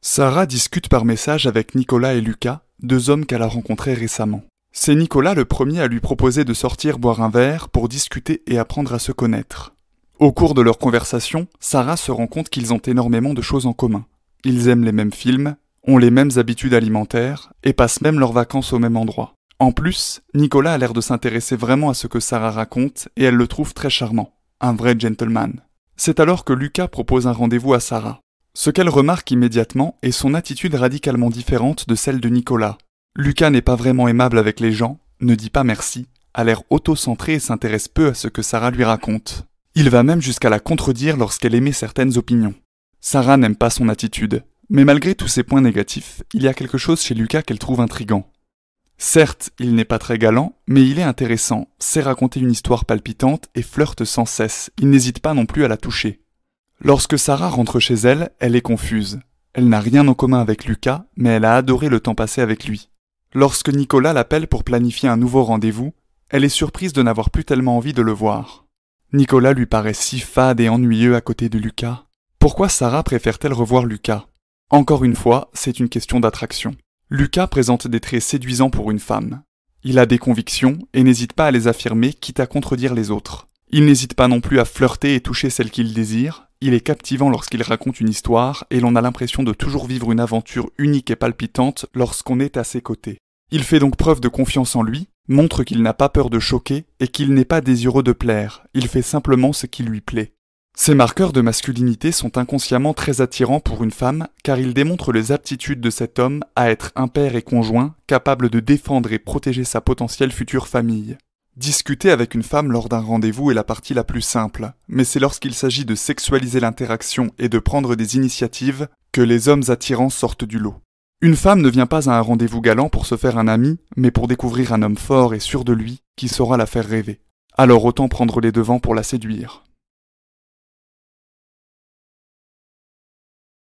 Sarah discute par message avec Nicolas et Lucas, deux hommes qu'elle a rencontrés récemment. C'est Nicolas le premier à lui proposer de sortir boire un verre pour discuter et apprendre à se connaître. Au cours de leur conversation, Sarah se rend compte qu'ils ont énormément de choses en commun. Ils aiment les mêmes films, ont les mêmes habitudes alimentaires et passent même leurs vacances au même endroit. En plus, Nicolas a l'air de s'intéresser vraiment à ce que Sarah raconte et elle le trouve très charmant, un vrai gentleman. C'est alors que Lucas propose un rendez-vous à Sarah. Ce qu'elle remarque immédiatement est son attitude radicalement différente de celle de Nicolas. Lucas n'est pas vraiment aimable avec les gens, ne dit pas merci, a l'air auto-centré et s'intéresse peu à ce que Sarah lui raconte. Il va même jusqu'à la contredire lorsqu'elle émet certaines opinions. Sarah n'aime pas son attitude, mais malgré tous ces points négatifs, il y a quelque chose chez Lucas qu'elle trouve intrigant. Certes, il n'est pas très galant, mais il est intéressant, sait raconter une histoire palpitante et flirte sans cesse, il n'hésite pas non plus à la toucher. Lorsque Sarah rentre chez elle, elle est confuse. Elle n'a rien en commun avec Lucas, mais elle a adoré le temps passé avec lui. Lorsque Nicolas l'appelle pour planifier un nouveau rendez-vous, elle est surprise de n'avoir plus tellement envie de le voir. Nicolas lui paraît si fade et ennuyeux à côté de Lucas. Pourquoi Sarah préfère-t-elle revoir Lucas? Encore une fois, c'est une question d'attraction. Lucas présente des traits séduisants pour une femme. Il a des convictions et n'hésite pas à les affirmer, quitte à contredire les autres. Il n'hésite pas non plus à flirter et toucher celle qu'il désire. Il est captivant lorsqu'il raconte une histoire et l'on a l'impression de toujours vivre une aventure unique et palpitante lorsqu'on est à ses côtés. Il fait donc preuve de confiance en lui, montre qu'il n'a pas peur de choquer et qu'il n'est pas désireux de plaire, il fait simplement ce qui lui plaît. Ces marqueurs de masculinité sont inconsciemment très attirants pour une femme car ils démontrent les aptitudes de cet homme à être un père et conjoint capable de défendre et protéger sa potentielle future famille. Discuter avec une femme lors d'un rendez-vous est la partie la plus simple, mais c'est lorsqu'il s'agit de sexualiser l'interaction et de prendre des initiatives que les hommes attirants sortent du lot. Une femme ne vient pas à un rendez-vous galant pour se faire un ami, mais pour découvrir un homme fort et sûr de lui qui saura la faire rêver. Alors autant prendre les devants pour la séduire.